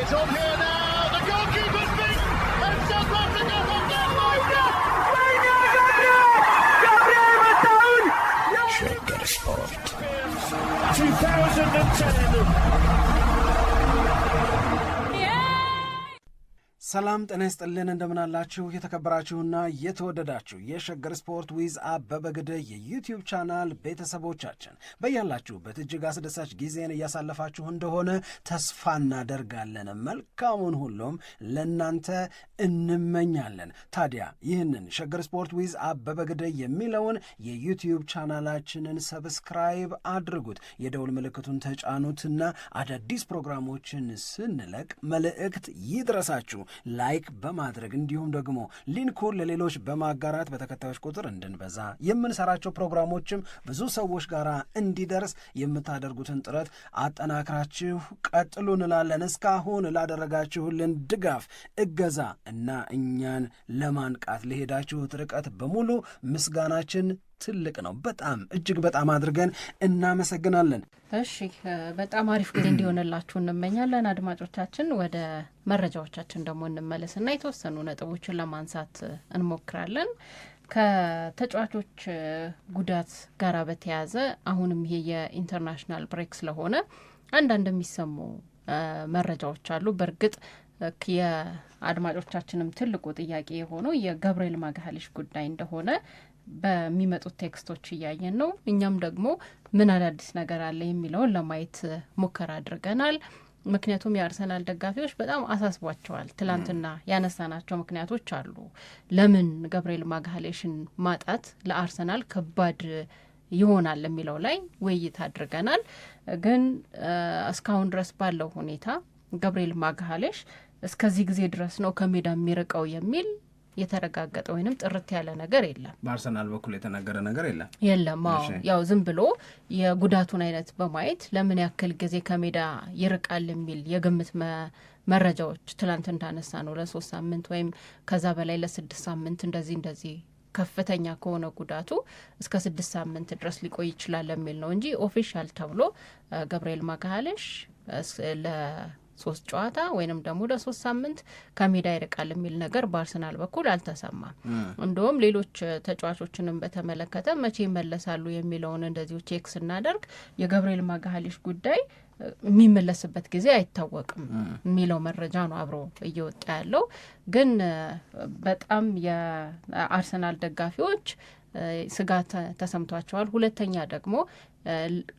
It's on here now. The goalkeeper's beat, and South Africa have got Shagger Sport 2010. ሰላም ጤና ይስጥልን እንደምናላችሁ የተከበራችሁና የተወደዳችሁ የሸገር ስፖርት ዊዝ አበበ ግደይ የዩቲዩብ ቻናል ቤተሰቦቻችን በያላችሁበት እጅግ አስደሳች ጊዜን እያሳለፋችሁ እንደሆነ ተስፋ እናደርጋለን። መልካሙን ሁሉም ለእናንተ እንመኛለን። ታዲያ ይህንን ሸገር ስፖርት ዊዝ አበበ ግደይ የሚለውን የዩቲዩብ ቻናላችንን ሰብስክራይብ አድርጉት፣ የደውል ምልክቱን ተጫኑትና አዳዲስ ፕሮግራሞችን ስንለቅ መልእክት ይድረሳችሁ። ላይክ በማድረግ እንዲሁም ደግሞ ሊንኩን ለሌሎች በማጋራት በተከታዮች ቁጥር እንድንበዛ የምንሰራቸው ፕሮግራሞችም ብዙ ሰዎች ጋር እንዲደርስ የምታደርጉትን ጥረት አጠናክራችሁ ቀጥሉ እንላለን። እስካሁን ላደረጋችሁልን ድጋፍ፣ እገዛ እና እኛን ለማንቃት ለሄዳችሁት ርቀት በሙሉ ምስጋናችን ትልቅ ነው። በጣም እጅግ በጣም አድርገን እናመሰግናለን። እሺ በጣም አሪፍ ጊዜ እንዲሆንላችሁ እንመኛለን። አድማጮቻችን ወደ መረጃዎቻችን ደግሞ እንመለስና የተወሰኑ ነጥቦችን ለማንሳት እንሞክራለን። ከተጫዋቾች ጉዳት ጋር በተያያዘ አሁንም ይሄ የኢንተርናሽናል ብሬክ ስለሆነ አንዳንድ የሚሰሙ መረጃዎች አሉ። በእርግጥ የአድማጮቻችንም ትልቁ ጥያቄ የሆነው የገብርኤል ማጋሃሊሽ ጉዳይ እንደሆነ በሚመጡት ቴክስቶች እያየን ነው። እኛም ደግሞ ምን አዳዲስ ነገር አለ የሚለውን ለማየት ሙከራ አድርገናል። ምክንያቱም የአርሰናል ደጋፊዎች በጣም አሳስቧቸዋል። ትላንትና ያነሳናቸው ምክንያቶች አሉ። ለምን ገብርኤል ማጋሃሌሽን ማጣት ለአርሰናል ከባድ ይሆናል የሚለው ላይ ውይይት አድርገናል። ግን እስካሁን ድረስ ባለው ሁኔታ ገብርኤል ማጋሃሌሽ እስከዚህ ጊዜ ድረስ ነው ከሜዳ የሚርቀው የሚል የተረጋገጠ ወይንም ጥርት ያለ ነገር የለም። በአርሰናል በኩል የተነገረ ነገር የለም። ያው ዝም ብሎ የጉዳቱን አይነት በማየት ለምን ያክል ጊዜ ከሜዳ ይርቃል የሚል የግምት መረጃዎች ትላንት እንዳነሳ ነው ለ3 ሳምንት ወይም ከዛ በላይ ለ6 ሳምንት እንደዚህ ከፍተኛ ከሆነ ጉዳቱ እስከ 6 ሳምንት ድረስ ሊቆይ ይችላል የሚል ነው እንጂ ኦፊሻል ተብሎ ገብርኤል ማጋሃሌሽ ለ3 ጨዋታ ወይንም ደግሞ ለ3 ሳምንት ከሜዳ ይርቃል የሚል ነገር በአርሰናል በኩል አልተሰማም። እንደውም ሌሎች ተጫዋቾችንም በተመለከተ መቼ ይመለሳሉ የሚለውን እንደዚሁ ቼክ ስናደርግ የገብርኤል ማጋሃሊሽ ጉዳይ የሚመለስበት ጊዜ አይታወቅም የሚለው መረጃ ነው አብሮ እየወጣ ያለው። ግን በጣም የአርሰናል ደጋፊዎች ስጋት ተሰምቷቸዋል። ሁለተኛ ደግሞ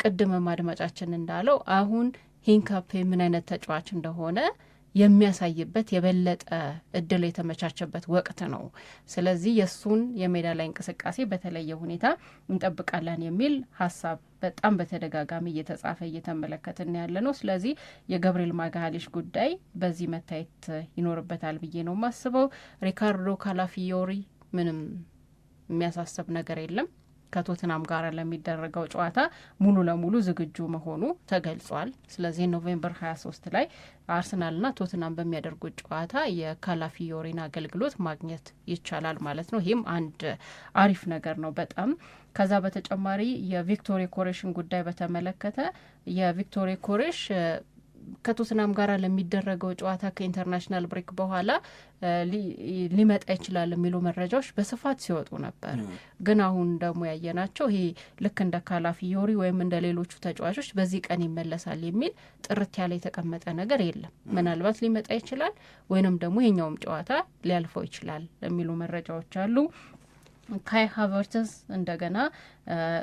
ቅድም ማድመጫችን እንዳለው አሁን ሂንካፔ ምን አይነት ተጫዋች እንደሆነ የሚያሳይበት የበለጠ እድል የተመቻቸበት ወቅት ነው። ስለዚህ የእሱን የሜዳ ላይ እንቅስቃሴ በተለየ ሁኔታ እንጠብቃለን የሚል ሀሳብ በጣም በተደጋጋሚ እየተጻፈ እየተመለከትን ያለ ነው። ስለዚህ የገብርኤል ማጋሃሊሽ ጉዳይ በዚህ መታየት ይኖርበታል ብዬ ነው የማስበው። ሪካርዶ ካላፊዮሪ ምንም የሚያሳስብ ነገር የለም። ከቶትናም ጋር ለሚደረገው ጨዋታ ሙሉ ለሙሉ ዝግጁ መሆኑ ተገልጿል። ስለዚህ ኖቬምበር 23 ላይ አርሰናልና ቶትናም በሚያደርጉት ጨዋታ የካላፊዮሪን አገልግሎት ማግኘት ይቻላል ማለት ነው። ይህም አንድ አሪፍ ነገር ነው በጣም። ከዛ በተጨማሪ የቪክቶሪ ኮሬሽን ጉዳይ በተመለከተ የቪክቶሪ ኮሬሽ ከቶትናም ጋር ለሚደረገው ጨዋታ ከኢንተርናሽናል ብሬክ በኋላ ሊመጣ ይችላል የሚሉ መረጃዎች በስፋት ሲወጡ ነበር። ግን አሁን ደግሞ ያየናቸው ይሄ ልክ እንደ ካላፊዮሪ ወይም እንደ ሌሎቹ ተጫዋቾች በዚህ ቀን ይመለሳል የሚል ጥርት ያለ የተቀመጠ ነገር የለም። ምናልባት ሊመጣ ይችላል ወይንም ደግሞ የኛውም ጨዋታ ሊያልፈው ይችላል የሚሉ መረጃዎች አሉ። ካይ ሃቨርትዝ እንደገና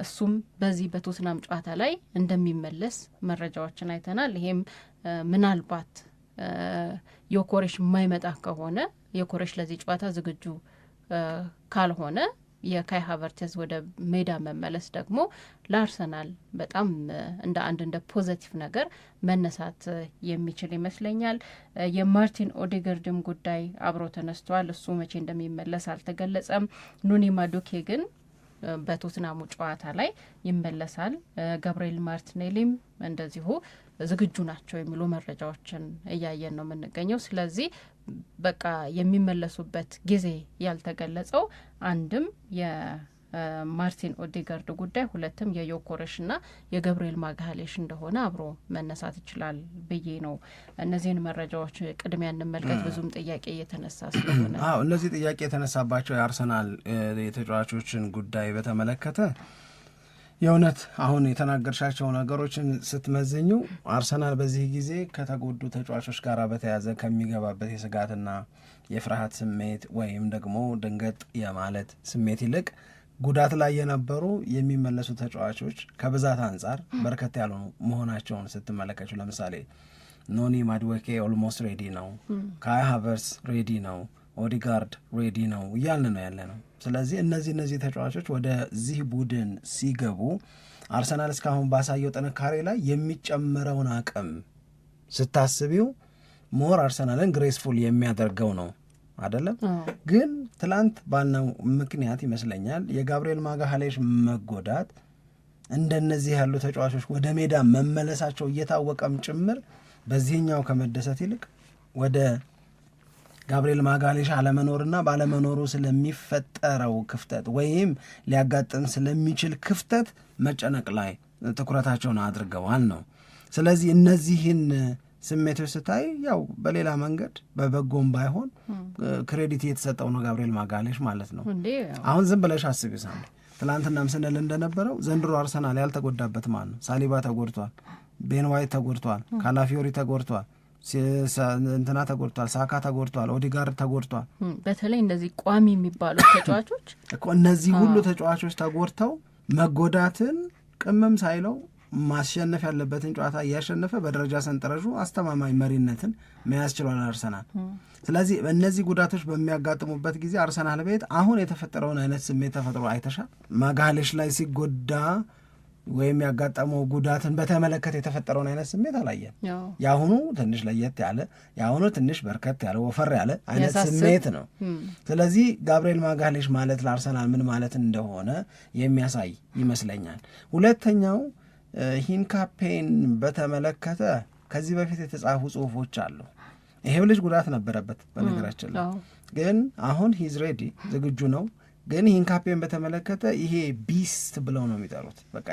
እሱም በዚህ በቶትናም ጨዋታ ላይ እንደሚመለስ መረጃዎችን አይተናል። ይሄም ምናልባት የኮሬሽ የማይመጣ ከሆነ የኮሬሽ ለዚህ ጨዋታ ዝግጁ ካልሆነ የካይ ሃቨርትዝ ወደ ሜዳ መመለስ ደግሞ ለአርሰናል በጣም እንደ ፖዘቲቭ ነገር መነሳት የሚችል ይመስለኛል። የማርቲን ኦዴገርድም ጉዳይ አብሮ ተነስቷል። እሱ መቼ እንደሚመለስ አልተገለጸም። ኑኒ ማዱኬ ግን በቶትናሙ ጨዋታ ላይ ይመለሳል። ገብርኤል ማርቲኔሊም እንደዚሁ ዝግጁ ናቸው የሚሉ መረጃዎችን እያየን ነው የምንገኘው። ስለዚህ በቃ የሚመለሱበት ጊዜ ያልተገለጸው አንድም ማርቲን ኦዴጋርድ ጉዳይ፣ ሁለትም የዮኮሬሽና የገብርኤል ማጋሌሽ እንደሆነ አብሮ መነሳት ይችላል ብዬ ነው። እነዚህን መረጃዎች ቅድሚያ እንመልከት፣ ብዙም ጥያቄ እየተነሳ ስለሆነ። እነዚህ ጥያቄ የተነሳባቸው የአርሰናል የተጫዋቾችን ጉዳይ በተመለከተ የእውነት አሁን የተናገርሻቸው ነገሮችን ስትመዝኙ አርሰናል በዚህ ጊዜ ከተጎዱ ተጫዋቾች ጋር በተያዘ ከሚገባበት የስጋትና የፍርሃት ስሜት ወይም ደግሞ ድንገጥ የማለት ስሜት ይልቅ ጉዳት ላይ የነበሩ የሚመለሱ ተጫዋቾች ከብዛት አንጻር በርከት ያሉ መሆናቸውን ስትመለከቱ፣ ለምሳሌ ኖኒ ማድዌኬ ኦልሞስት ሬዲ ነው፣ ካይ ሃቨርትዝ ሬዲ ነው፣ ኦዲጋርድ ሬዲ ነው እያልን ነው ያለ ነው። ስለዚህ እነዚህ ተጫዋቾች ወደዚህ ቡድን ሲገቡ አርሰናል እስካሁን ባሳየው ጥንካሬ ላይ የሚጨምረውን አቅም ስታስቢው ሞር አርሰናልን ግሬስፉል የሚያደርገው ነው አይደለም። ግን ትላንት ባልነው ምክንያት ይመስለኛል የጋብርኤል ማጋሌሽ መጎዳት እንደነዚህ ያሉ ተጫዋቾች ወደ ሜዳ መመለሳቸው እየታወቀም ጭምር በዚህኛው ከመደሰት ይልቅ ወደ ጋብርኤል ማጋሌሽ አለመኖርና ባለመኖሩ ስለሚፈጠረው ክፍተት ወይም ሊያጋጥም ስለሚችል ክፍተት መጨነቅ ላይ ትኩረታቸውን አድርገዋል ነው። ስለዚህ እነዚህን ስሜቶች ስታይ ያው በሌላ መንገድ በበጎም ባይሆን ክሬዲት የተሰጠው ነው ጋብርኤል ማጋሌሽ ማለት ነው። አሁን ዝም ብለሽ አስቢ ሳንዴ፣ ትናንትናም ስንል እንደነበረው ዘንድሮ አርሰናል ያልተጎዳበት ማን ነው? ሳሊባ ተጎድቷል፣ ቤን ዋይት ተጎድቷል፣ ካላፊዮሪ ተጎድቷል፣ እንትና ተጎድቷል፣ ሳካ ተጎድቷል፣ ኦዲጋርድ ተጎድቷል። በተለይ እንደዚህ ቋሚ የሚባሉ ተጫዋቾች እነዚህ ሁሉ ተጫዋቾች ተጎድተው መጎዳትን ቅመም ሳይለው ማሸነፍ ያለበትን ጨዋታ እያሸነፈ በደረጃ ሰንጠረዡ አስተማማኝ መሪነትን መያዝ ችሏል አርሰናል። ስለዚህ እነዚህ ጉዳቶች በሚያጋጥሙበት ጊዜ አርሰናል ቤት አሁን የተፈጠረውን አይነት ስሜት ተፈጥሮ አይተሻል። ማጋሌሽ ላይ ሲጎዳ ወይም ያጋጠመው ጉዳትን በተመለከተ የተፈጠረውን አይነት ስሜት አላየን። የአሁኑ ትንሽ ለየት ያለ፣ የአሁኑ ትንሽ በርከት ያለ ወፈር ያለ አይነት ስሜት ነው። ስለዚህ ጋብርኤል ማጋሌሽ ማለት ለአርሰናል ምን ማለት እንደሆነ የሚያሳይ ይመስለኛል። ሁለተኛው ሂንካፔን በተመለከተ ከዚህ በፊት የተጻፉ ጽሁፎች አሉ። ይሄው ልጅ ጉዳት ነበረበት በነገራችን ላይ፣ ግን አሁን ሂዝ ሬዲ ዝግጁ ነው። ግን ሂንካፔን በተመለከተ ይሄ ቢስት ብለው ነው የሚጠሩት። በቃ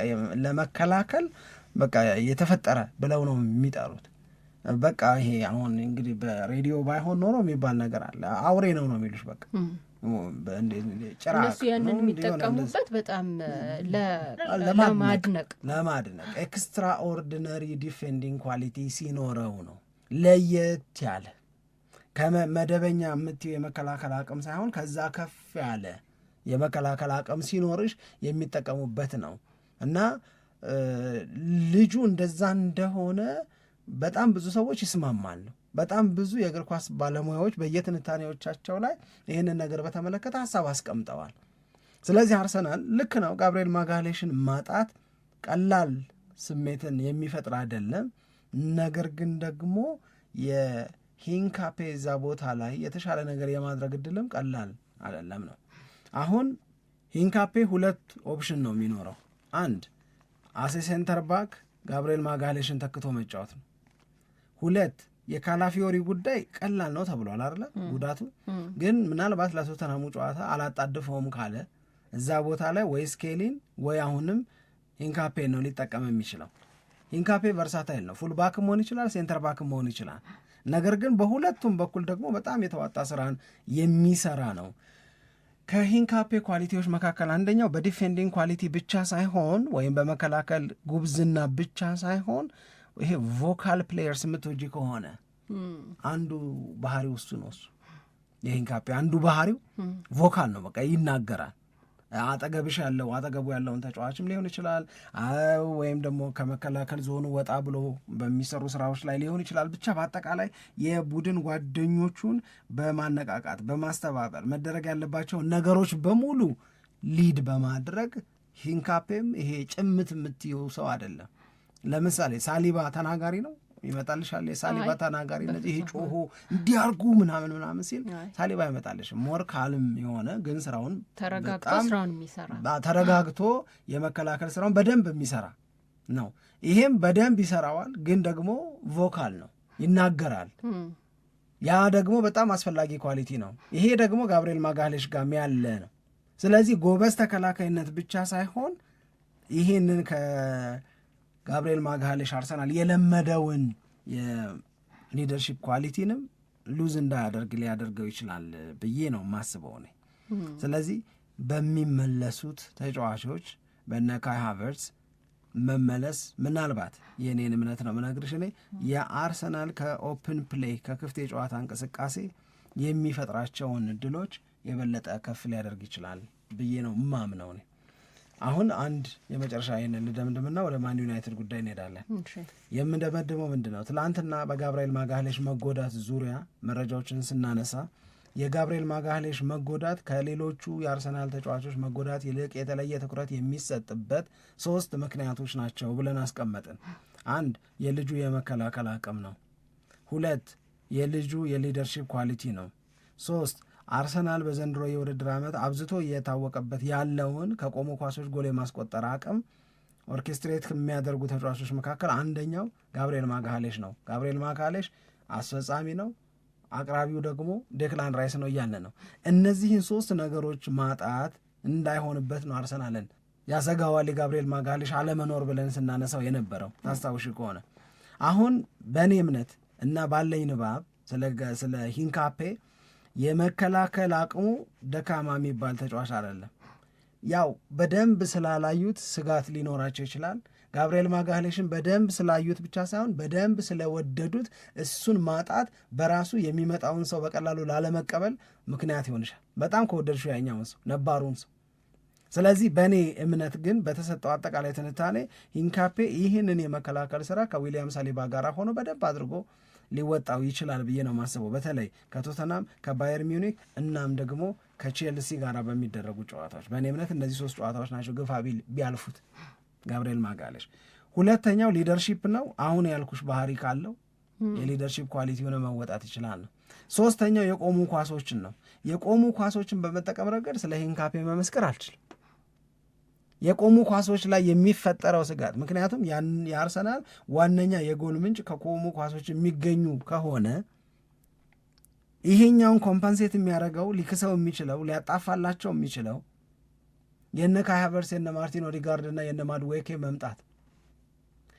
ለመከላከል በቃ የተፈጠረ ብለው ነው የሚጠሩት። በቃ ይሄ አሁን እንግዲህ በሬዲዮ ባይሆን ኖሮ የሚባል ነገር አለ። አውሬ ነው የሚሉሽ። በቃ እነሱ ያንን የሚጠቀሙበት በጣም ለማድነቅ ኤክስትራ ኦርዲነሪ ዲፌንዲንግ ኳሊቲ ሲኖረው ነው ለየት ያለ ከመደበኛ የምትይው የመከላከል አቅም ሳይሆን ከዛ ከፍ ያለ የመከላከል አቅም ሲኖርሽ የሚጠቀሙበት ነው። እና ልጁ እንደዛ እንደሆነ በጣም ብዙ ሰዎች ይስማማሉ። በጣም ብዙ የእግር ኳስ ባለሙያዎች በየትንታኔዎቻቸው ላይ ይህንን ነገር በተመለከተ ሀሳብ አስቀምጠዋል። ስለዚህ አርሰናል ልክ ነው፣ ጋብርኤል ማጋሌሽን ማጣት ቀላል ስሜትን የሚፈጥር አይደለም። ነገር ግን ደግሞ የሂንካፔ እዛ ቦታ ላይ የተሻለ ነገር የማድረግ እድልም ቀላል አይደለም ነው። አሁን ሂንካፔ ሁለት ኦፕሽን ነው የሚኖረው። አንድ አሴ ሴንተር ባክ ጋብርኤል ማጋሌሽን ተክቶ መጫወት ነው። ሁለት የካላፊዮሪ ጉዳይ ቀላል ነው ተብሏል አይደለ? ጉዳቱ ግን ምናልባት ለቶተንሃሙ ጨዋታ አላጣድፈውም ካለ እዛ ቦታ ላይ ወይ ስኬሊን ወይ አሁንም ሂንካፔ ነው ሊጠቀም የሚችለው። ሂንካፔ ቨርሳታይል ነው፣ ፉል ባክ መሆን ይችላል፣ ሴንተር ባክ መሆን ይችላል። ነገር ግን በሁለቱም በኩል ደግሞ በጣም የተዋጣ ስራን የሚሰራ ነው። ከሂንካፔ ኳሊቲዎች መካከል አንደኛው በዲፌንዲንግ ኳሊቲ ብቻ ሳይሆን ወይም በመከላከል ጉብዝና ብቻ ሳይሆን ይሄ ቮካል ፕሌየርስ የምትወጂ ከሆነ አንዱ ባህሪው እሱ ነው። እሱ የሂንካፔ አንዱ ባህሪው ቮካል ነው። በቃ ይናገራል። አጠገቡ ያለውን ተጫዋችም ሊሆን ይችላል፣ ወይም ደግሞ ከመከላከል ዞኑ ወጣ ብሎ በሚሰሩ ስራዎች ላይ ሊሆን ይችላል። ብቻ በአጠቃላይ የቡድን ጓደኞቹን በማነቃቃት በማስተባበር መደረግ ያለባቸውን ነገሮች በሙሉ ሊድ በማድረግ ሂንካፔም ይሄ ጭምት የምትየው ሰው አይደለም። ለምሳሌ ሳሊባ ተናጋሪ ነው ይመጣልሻል። የሳሊባ ተናጋሪነት ይሄ ጮሆ እንዲያርጉ ምናምን ሲል ሳሊባ ይመጣልሽ። ሞር ካልም የሆነ ግን ስራውን ተረጋግቶ የመከላከል ስራውን በደንብ የሚሰራ ነው። ይሄም በደንብ ይሰራዋል፣ ግን ደግሞ ቮካል ነው፣ ይናገራል። ያ ደግሞ በጣም አስፈላጊ ኳሊቲ ነው። ይሄ ደግሞ ጋብርኤል ማጋሌሽ ጋር ያለ ነው። ስለዚህ ጎበዝ ተከላካይነት ብቻ ሳይሆን ይሄንን ከጋብርኤል ማግሃሌሽ አርሰናል የለመደውን የሊደርሺፕ ኳሊቲንም ሉዝ እንዳያደርግ ሊያደርገው ይችላል ብዬ ነው ማስበው እኔ። ስለዚህ በሚመለሱት ተጫዋቾች በነ ካይ ሃቨርትዝ መመለስ ምናልባት የእኔን እምነት ነው ምነግርሽ እኔ የአርሰናል ከኦፕን ፕሌይ ከክፍት የጨዋታ እንቅስቃሴ የሚፈጥራቸውን እድሎች የበለጠ ከፍ ሊያደርግ ይችላል ብዬ ነው ማምነው እኔ። አሁን አንድ የመጨረሻ ይህንን ልደምድምና ወደ ማን ዩናይትድ ጉዳይ እንሄዳለን። የምንደመድመው ምንድን ነው? ትላንትና በጋብርኤል ማግሃሌሽ መጎዳት ዙሪያ መረጃዎችን ስናነሳ የጋብርኤል ማግሃሌሽ መጎዳት ከሌሎቹ የአርሰናል ተጫዋቾች መጎዳት ይልቅ የተለየ ትኩረት የሚሰጥበት 3 ምክንያቶች ናቸው ብለን አስቀመጥን። 1 የልጁ የመከላከል አቅም ነው። 2 የልጁ የሊደርሺፕ ኳሊቲ ነው። 3 አርሰናል በዘንድሮ የውድድር ዓመት አብዝቶ እየታወቀበት ያለውን ከቆሙ ኳሶች ጎል የማስቆጠር አቅም ኦርኬስትሬት ከሚያደርጉ ተጫዋቾች መካከል አንደኛው ጋብርኤል ማግሃሌሽ ነው። ጋብርኤል ማግሃሌሽ አስፈጻሚ ነው፣ አቅራቢው ደግሞ ዴክላን ራይስ ነው እያለ ነው። እነዚህን 3 ነገሮች ማጣት እንዳይሆንበት ነው አርሰናልን ያሰጋዋል የጋብርኤል ማግሃሌሽ አለመኖር ብለን ስናነሳው የነበረው ታስታውሽ ከሆነ። አሁን በእኔ እምነት እና ባለኝ ንባብ ስለ ሂንካፔ የመከላከል አቅሙ ደካማ የሚባል ተጫዋች አይደለም። ያው በደንብ ስላላዩት ስጋት ሊኖራቸው ይችላል። ጋብርኤል ማግሃሌሽን በደንብ ስላዩት ብቻ ሳይሆን በደንብ ስለወደዱት እሱን ማጣት በራሱ የሚመጣውን ሰው በቀላሉ ላለመቀበል ምክንያት ይሆንሻል፣ በጣም ከወደድሽው ያኛውን ሰው ነባሩን ሰው። ስለዚህ በእኔ እምነት ግን በተሰጠው አጠቃላይ ትንታኔ ሂንካፔ ይህንን የመከላከል ስራ ከዊሊያም ሳሊባ ጋር ሆኖ በደንብ አድርጎ ሊወጣው ይችላል ብዬ ነው ማስበው። በተለይ ከቶተናም ከባየር ሚዩኒክ እናም ደግሞ ከቼልሲ ጋር በሚደረጉ ጨዋታዎች በእኔ እምነት እነዚህ 3 ጨዋታዎች ናቸው ግፋ ቢያልፉት ጋብርኤል ማግሃሌሽ። ሁለተኛው ሊደርሺፕ ነው። አሁን ያልኩሽ ባህሪ ካለው የሊደርሺፕ ኳሊቲ ሆነ መወጣት ይችላል ነው። 3ኛው የቆሙ ኳሶችን ነው። የቆሙ ኳሶችን በመጠቀም ረገድ ስለ ሂንካፔ መመስከር አልችልም። የቆሙ ኳሶች ላይ የሚፈጠረው ስጋት፣ ምክንያቱም የአርሰናል ዋነኛ የጎል ምንጭ ከቆሙ ኳሶች የሚገኙ ከሆነ ይሄኛውን ኮምፐንሴት የሚያደርገው ሊክሰው የሚችለው ሊያጣፋላቸው የሚችለው የነ ካይ ሃቨርትዝ የነ ማርቲን ኦዲጋርድ እና የነ ማድዌኬ መምጣት፣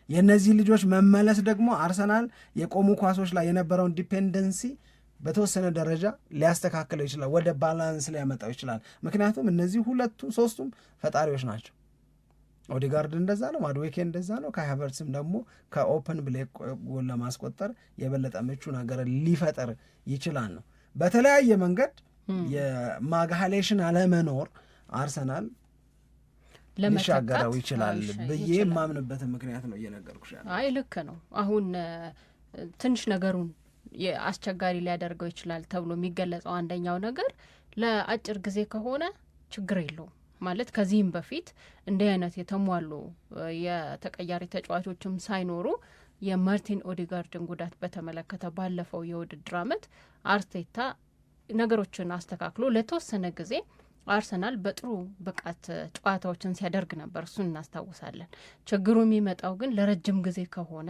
የእነዚህ ልጆች መመለስ ደግሞ አርሰናል የቆሙ ኳሶች ላይ የነበረውን ዲፔንደንሲ በተወሰነ ደረጃ ሊያስተካክለው ይችላል፣ ወደ ባላንስ ሊያመጣው ይችላል። ምክንያቱም እነዚህ 3ቱም ፈጣሪዎች ናቸው። ኦዲጋርድ እንደዛ ነው፣ ማድዌኬ እንደዛ ነው። ካይ ሃቨርትዝም ደግሞ ከኦፕን ብሌክ ጎል ለማስቆጠር የበለጠ ምቹ ነገር ሊፈጠር ይችላል ነው። በተለያየ መንገድ የማግሃሌሽን አለመኖር አርሰናል ሊሻገረው ይችላል ብዬ የማምንበትን ምክንያት ነው እየነገርኩሽ ያለው። አይ ልክ ነው። አሁን ትንሽ ነገሩን አስቸጋሪ ሊያደርገው ይችላል ተብሎ የሚገለጸው አንደኛው ነገር ለአጭር ጊዜ ከሆነ ችግር የለውም ማለት ከዚህም በፊት እንዲህ አይነት የተሟሉ የተቀያሪ ተጫዋቾችም ሳይኖሩ የማርቲን ኦዲጋርድን ጉዳት በተመለከተ ባለፈው የውድድር ዓመት አርቴታ ነገሮችን አስተካክሎ ለተወሰነ ጊዜ አርሰናል በጥሩ ብቃት ጨዋታዎችን ሲያደርግ ነበር። እሱን እናስታውሳለን። ችግሩ የሚመጣው ግን ለረጅም ጊዜ ከሆነ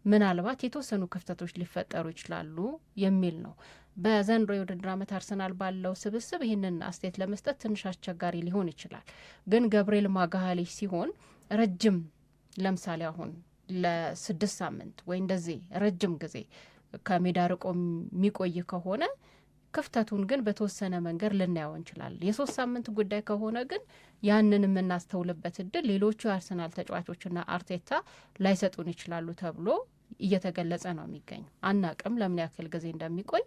ምናልባት የተወሰኑ ክፍተቶች ሊፈጠሩ ይችላሉ የሚል ነው። በዘንድሮ የውድድር ዓመት አርሰናል ባለው ስብስብ ይህንን አስተያየት ለመስጠት ትንሽ አስቸጋሪ ሊሆን ይችላል። ግን ጋብርኤል ማግሃሌሽ ሲሆን ረጅም ለምሳሌ አሁን ለ6 ሳምንት ወይ እንደዚህ ረጅም ጊዜ ከሜዳ ርቆ የሚቆይ ከሆነ ክፍተቱን ግን በተወሰነ መንገድ ልናየው እንችላለን። የ3 ሳምንት ጉዳይ ከሆነ ግን ያንን የምናስተውልበት እድል ሌሎቹ የአርሰናል ተጫዋቾችና አርቴታ ላይሰጡን ይችላሉ ተብሎ እየተገለጸ ነው የሚገኘው። አናቅም ለምን ያክል ጊዜ እንደሚቆይ፣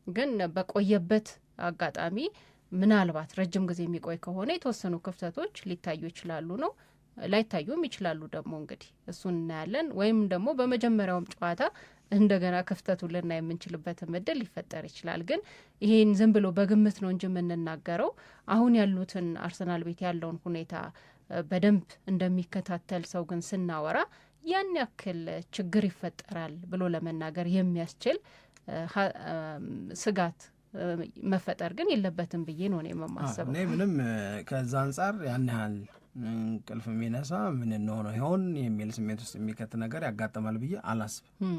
ግን በቆየበት አጋጣሚ ምናልባት ረጅም ጊዜ የሚቆይ ከሆነ የተወሰኑ ክፍተቶች ሊታዩ ይችላሉ ነው። ላይታዩም ይችላሉ ደግሞ እንግዲህ እሱን እናያለን። ወይም ደግሞ በመጀመሪያውም ጨዋታ እንደገና ክፍተቱን ልናይ የምንችልበትም እድል ሊፈጠር ይችላል። ግን ይሄን ዝም ብሎ በግምት ነው እንጂ የምንናገረው አሁን ያሉትን አርሰናል ቤት ያለውን ሁኔታ በደንብ እንደሚከታተል ሰው ግን ስናወራ ያን ያክል ችግር ይፈጠራል ብሎ ለመናገር የሚያስችል ስጋት መፈጠር ግን የለበትም ብዬ ነው የማስበው። እኔ ምንም ከዛ አንጻር ያን ያህል እንቅልፍ የሚነሳ ምን እንሆነ ይሆን የሚል ስሜት ውስጥ የሚከት ነገር ያጋጥማል ብዬ አላስብም።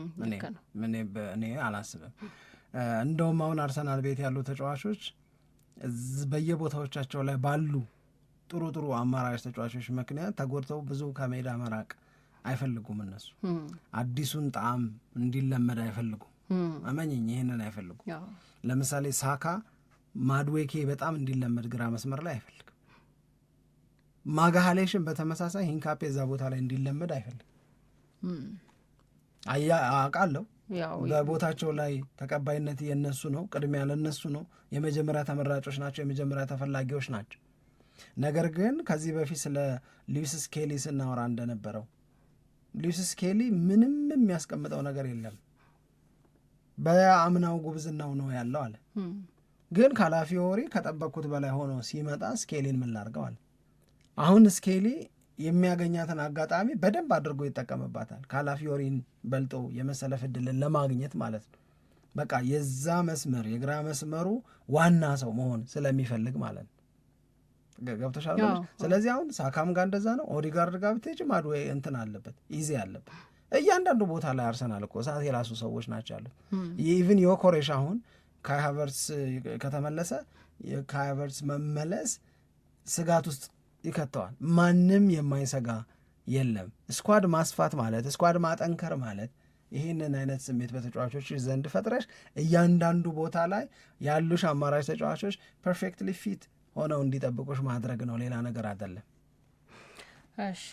እኔ አላስብም። እንደውም አሁን አርሰናል ቤት ያሉ ተጫዋቾች በየቦታዎቻቸው ላይ ባሉ ጥሩ ጥሩ አማራጭ ተጫዋቾች ምክንያት ተጎድተው ብዙ ከሜዳ መራቅ አይፈልጉም። እነሱ አዲሱን ጣዕም እንዲለመድ አይፈልጉም። አመኘኝ ይህንን አይፈልጉም። ለምሳሌ ሳካ ማድዌኬ በጣም እንዲለመድ ግራ መስመር ላይ አይፈልግም። ማጋሃሌሽን በተመሳሳይ ሂንካፔ እዛ ቦታ ላይ እንዲለመድ አይፈልግም። አውቃለሁ በቦታቸው ላይ ተቀባይነት የነሱ ነው፣ ቅድሚያ ለነሱ ነው፣ የመጀመሪያ ተመራጮች ናቸው፣ የመጀመሪያ ተፈላጊዎች ናቸው። ነገር ግን ከዚህ በፊት ስለ ሉዊስ ስኬሊ ስናወራ እንደነበረው ሉዊስ ስኬሊ ምንም የሚያስቀምጠው ነገር የለም፣ በአምናው ጉብዝናው ነው ያለው አለ። ግን ካላፊዮሪ ከጠበቅኩት በላይ ሆኖ ሲመጣ ስኬሊን ምን ላድርገው አለ። አሁን ስኬሊ የሚያገኛትን አጋጣሚ በደንብ አድርጎ ይጠቀምባታል፣ ካላፊዮሪን በልጦ የመሰለፍ ዕድልን ለማግኘት ማለት ነው። በቃ የዛ መስመር የግራ መስመሩ ዋና ሰው መሆን ስለሚፈልግ ማለት ነው። ገብቶሻል? ስለዚህ አሁን ሳካም ጋር እንደዛ ነው። ኦዲጋርድ ጋር ብትሄጂ ማድዌ እንትን አለበት፣ ኢዚ አለበት። እያንዳንዱ ቦታ ላይ አርሰናል እኮ ሰዓት የራሱ ሰዎች ናቸው ያሉት። ኢቭን ዮኮሬሽ አሁን ካይ ሃቨርትዝ ከተመለሰ የካይ ሃቨርትዝ መመለስ ስጋት ውስጥ ይከተዋል። ማንም የማይሰጋ የለም። ስኳድ ማስፋት ማለት ስኳድ ማጠንከር ማለት ይህንን አይነት ስሜት በተጫዋቾች ዘንድ ፈጥረሽ እያንዳንዱ ቦታ ላይ ያሉሽ አማራጭ ተጫዋቾች ፐርፌክትሊ ፊት ሆነው እንዲጠብቁሽ ማድረግ ነው፣ ሌላ ነገር አይደለም። እሺ፣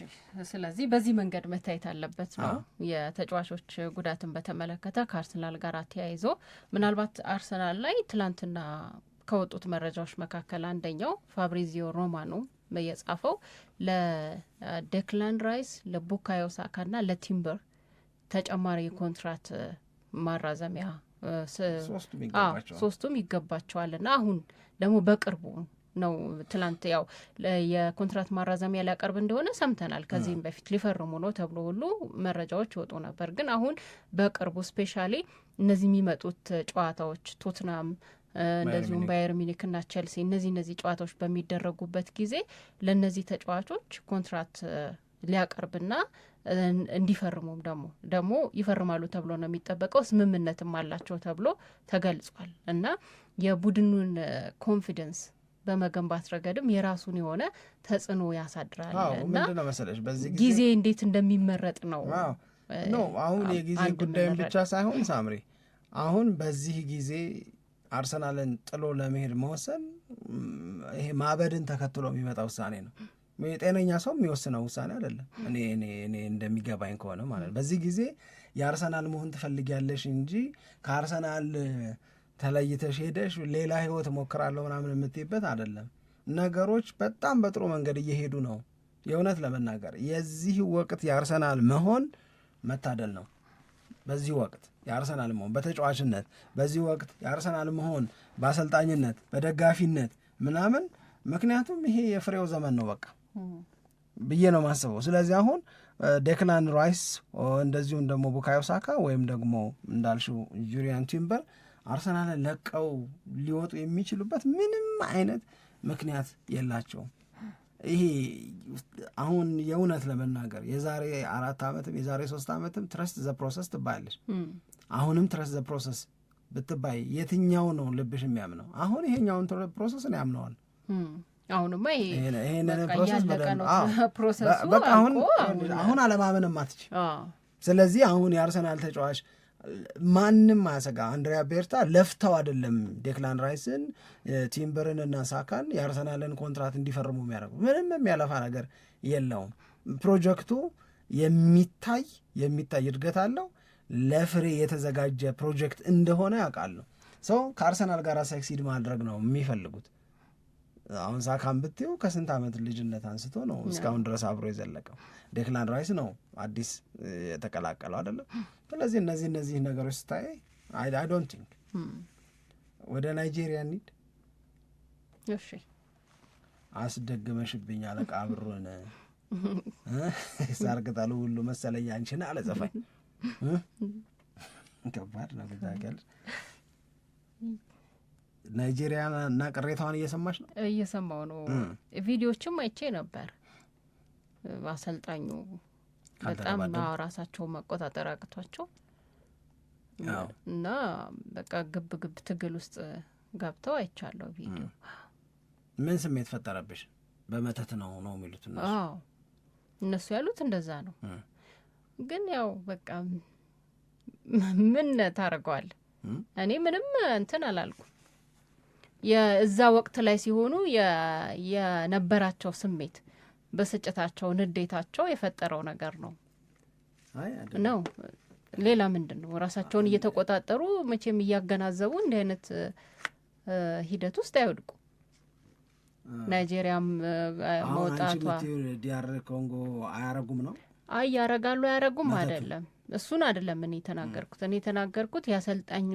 ስለዚህ በዚህ መንገድ መታየት አለበት ነው። የተጫዋቾች ጉዳትን በተመለከተ ከአርሰናል ጋር ተያይዞ ምናልባት አርሰናል ላይ ትላንትና ከወጡት መረጃዎች መካከል አንደኛው ፋብሪዚዮ ሮማኖ የጻፈው ለዴክላን ራይስ፣ ለቡካዮ ሳካ እና ለቲምበር ተጨማሪ ኮንትራት ማራዘሚያ ሶስቱም ይገባቸዋል እና አሁን ደግሞ በቅርቡ ነው ትላንት ያው የኮንትራት ማራዘሚያ ሊያቀርብ እንደሆነ ሰምተናል። ከዚህም በፊት ሊፈርሙ ነው ተብሎ ሁሉ መረጃዎች ይወጡ ነበር። ግን አሁን በቅርቡ ስፔሻሊ እነዚህ የሚመጡት ጨዋታዎች ቶትናም እንደዚሁም ባየር ሚኒክ እና ቼልሲ እነዚህ ጨዋታዎች በሚደረጉበት ጊዜ ለእነዚህ ተጫዋቾች ኮንትራት ሊያቀርብና እንዲፈርሙም ደግሞ ይፈርማሉ ተብሎ ነው የሚጠበቀው። ስምምነትም አላቸው ተብሎ ተገልጿል እና የቡድኑን ኮንፊደንስ በመገንባት ረገድም የራሱን የሆነ ተጽዕኖ ያሳድራል እና ጊዜ እንዴት እንደሚመረጥ ነው አሁን የጊዜ ጉዳይም ብቻ ሳይሆን ሳምሪ አሁን በዚህ ጊዜ አርሰናልን ጥሎ ለመሄድ መወሰን ይሄ ማበድን ተከትሎ የሚመጣ ውሳኔ ነው። ጤነኛ ሰው የሚወስነው ውሳኔ አይደለም። እኔ እንደሚገባኝ ከሆነ ማለት በዚህ ጊዜ የአርሰናል መሆን ትፈልጊያለሽ እንጂ ከአርሰናል ተለይተሽ ሄደሽ ሌላ ህይወት ሞክራለሁ ምናምን የምትይበት አይደለም። ነገሮች በጣም በጥሩ መንገድ እየሄዱ ነው። የእውነት ለመናገር የዚህ ወቅት የአርሰናል መሆን መታደል ነው። በዚህ ወቅት የአርሰናል መሆን በተጫዋችነት፣ በዚህ ወቅት የአርሰናል መሆን በአሰልጣኝነት፣ በደጋፊነት ምናምን፣ ምክንያቱም ይሄ የፍሬው ዘመን ነው በቃ ብዬ ነው ማስበው። ስለዚህ አሁን ዴክላን ራይስ እንደዚሁም ደግሞ ቡካዮ ሳካ ወይም ደግሞ እንዳልሽው ጁሪያን ቲምበር አርሰናልን ለቀው ሊወጡ የሚችሉበት ምንም አይነት ምክንያት የላቸውም። ይሄ አሁን የእውነት ለመናገር የዛሬ 4 ዓመትም የዛሬ 3 ዓመትም ትረስት ዘ ፕሮሰስ ትባያለች። አሁንም ትረስት ዘ ፕሮሰስ ብትባይ የትኛው ነው ልብሽ የሚያምነው? አሁን ይሄኛውን ፕሮሰስን ያምነዋል። አሁንማ ይሄንን ፕሮሰሱ በቃ አሁን አለማመንም አትች። ስለዚህ አሁን የአርሰናል ተጫዋች ማንም አያሰጋ። አንድሪያ ቤርታ ለፍተው አይደለም ዴክላን ራይስን ቲምበርን እና ሳካን የአርሰናልን ኮንትራት እንዲፈርሙ የሚያደርጉ ምንም የሚያለፋ ነገር የለውም። ፕሮጀክቱ የሚታይ እድገት አለው። ለፍሬ የተዘጋጀ ፕሮጀክት እንደሆነ ያውቃሉ። ሰው ከአርሰናል ጋር ሰክሲድ ማድረግ ነው የሚፈልጉት። አሁን ሳካን ብትዩ ከስንት ዓመት ልጅነት አንስቶ ነው እስካሁን ድረስ አብሮ የዘለቀው። ዴክላን ራይስ ነው አዲስ የተቀላቀለው አይደለም። ስለዚህ እነዚህ ነገሮች ስታይ አይ ዶንት ቲንክ ወደ ናይጄሪያ እንሂድ። እሺ አስደግመሽብኝ አለቃ ብሩን ሳርቅጠሉ ሁሉ መሰለኝ አንቺን አለ ዘፋኝ። ከባድ ነው ጉዳይ። ናይጄሪያ እና ቅሬታዋን እየሰማች ነው። እየሰማው ነው። ቪዲዮዎችም አይቼ ነበር። አሰልጣኙ በጣም ራሳቸው መቆጣጠር አቅቷቸው እና በቃ ግብ ትግል ውስጥ ገብተው አይቻለሁ ቪዲዮ ምን ስሜት ፈጠረብሽ? በመተት ነው የሚሉት እነሱ። አዎ እነሱ ያሉት እንደዛ ነው። ግን ያው በቃ ምን ታረጋዋል? እኔ ምንም እንትን አላልኩም። የዛ ወቅት ላይ ሲሆኑ የነበራቸው ስሜት፣ በስጭታቸው፣ ንዴታቸው የፈጠረው ነገር ነው ነው ሌላ ምንድን ነው? ራሳቸውን እየተቆጣጠሩ መቼም እያገናዘቡ እንዲህ አይነት ሂደት ውስጥ አይወድቁ። ናይጄሪያም መውጣቷ ዲያር ኮንጎ አያረጉም ነው? አይ ያረጋሉ አያረጉም አይደለም፣ እሱን አይደለም እኔ የተናገርኩት ያሰልጣኙ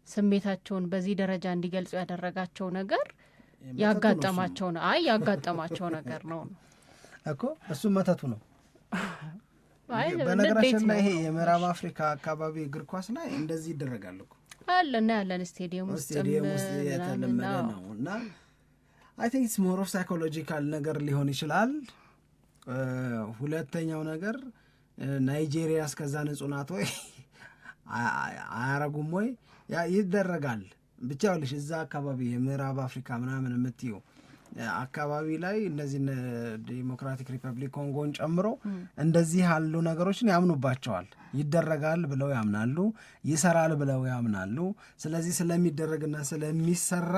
ስሜታቸውን በዚህ ደረጃ እንዲገልጹ ያደረጋቸው ነገር ያጋጠማቸው ነው። አይ ያጋጠማቸው ነገር ነው እኮ እሱ መተቱ ነው። በነገራችን ላይ ይሄ የምዕራብ አፍሪካ አካባቢ እግር ኳስ ላይ እንደዚህ ይደረጋል እኮ አለ እና ያለን ስቴዲየም ውስጥ የተለመደ ነው። እና አይ ቲንክ ኢትስ ሞር ኦፍ ሳይኮሎጂካል ነገር ሊሆን ይችላል። ሁለተኛው ነገር ናይጄሪያ እስከዛ ንጹህ ናት ወይ አያረጉም ወይ? ይደረጋል ብቻ ልሽ እዛ አካባቢ የምዕራብ አፍሪካ ምናምን የምትይው አካባቢ ላይ እነዚህ ዲሞክራቲክ ሪፐብሊክ ኮንጎን ጨምሮ እንደዚህ ያሉ ነገሮችን ያምኑባቸዋል። ይደረጋል ብለው ያምናሉ፣ ይሰራል ብለው ያምናሉ። ስለዚህ ስለሚደረግና ስለሚሰራ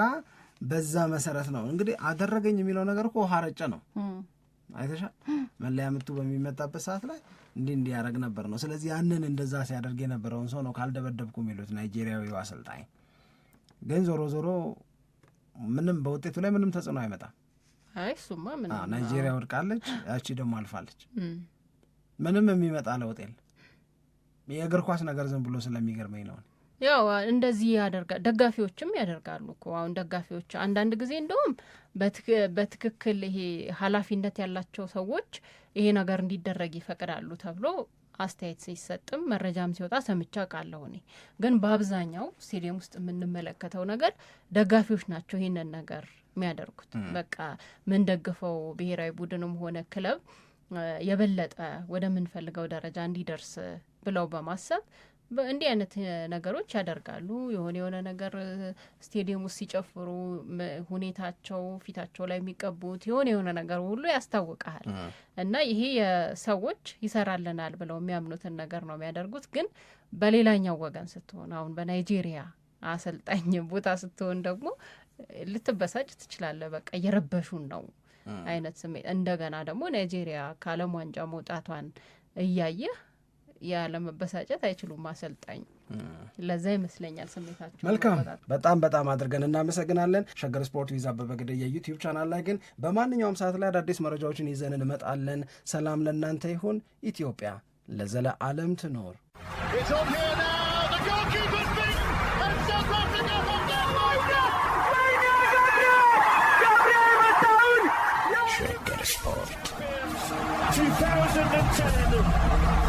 በዛ መሰረት ነው እንግዲህ አደረገኝ የሚለው ነገር እኮ ውሃ ረጨ ነው። አይተሻል? መለያ ምቱ በሚመጣበት ሰዓት ላይ እንዲህ ያደረግ ነበር ነው። ስለዚህ ያንን እንደዛ ሲያደርግ የነበረውን ሰው ነው ካልደበደብኩ የሚሉት ናይጄሪያዊው አሰልጣኝ። ግን ዞሮ ዞሮ ምንም በውጤቱ ላይ ምንም ተጽዕኖ አይመጣም። አይ ሱማ ምን ናይጄሪያ ወድቃለች፣ ያቺ ደግሞ አልፋለች። ምንም የሚመጣ ለውጥ የለም። የእግር ኳስ ነገር ዝም ብሎ ስለሚገርመኝ ነው። ያው እንደዚህ ያደርጋል፣ ደጋፊዎችም ያደርጋሉ እኮ። አሁን ደጋፊዎች አንዳንድ ጊዜ እንደውም በትክክል ይሄ ኃላፊነት ያላቸው ሰዎች ይሄ ነገር እንዲደረግ ይፈቅዳሉ ተብሎ አስተያየት ሲሰጥም መረጃም ሲወጣ ሰምቻ ቃለሁ። እኔ ግን በአብዛኛው ስቴዲየም ውስጥ የምንመለከተው ነገር ደጋፊዎች ናቸው ይህንን ነገር የሚያደርጉት። በቃ ምን ደግፈው ብሔራዊ ቡድንም ሆነ ክለብ የበለጠ ወደምንፈልገው ደረጃ እንዲደርስ ብለው በማሰብ እንዲህ አይነት ነገሮች ያደርጋሉ። የሆነ ነገር ስቴዲየም ውስጥ ሲጨፍሩ ሁኔታቸው፣ ፊታቸው ላይ የሚቀቡት የሆነ ነገር ሁሉ ያስታውቃል። እና ይሄ የሰዎች ይሰራልናል ብለው የሚያምኑትን ነገር ነው የሚያደርጉት። ግን በሌላኛው ወገን ስትሆን፣ አሁን በናይጄሪያ አሰልጣኝ ቦታ ስትሆን ደግሞ ልትበሳጭ ትችላለህ። በቃ እየረበሹን ነው አይነት ስሜት። እንደገና ደግሞ ናይጄሪያ ከዓለም ዋንጫ መውጣቷን እያየህ ያለመበሳጨት አይችሉም አሰልጣኝ። ለዛ ይመስለኛል ስሜታቸው። መልካም፣ በጣም አድርገን እናመሰግናለን። ሸገር ስፖርት ዊዝ አበበ ግደይ የዩቲዩብ ቻናል ላይ ግን በማንኛውም ሰዓት ላይ አዳዲስ መረጃዎችን ይዘን እንመጣለን። ሰላም ለእናንተ ይሁን። ኢትዮጵያ ለዘለዓለም ትኖር። Share Sport 2010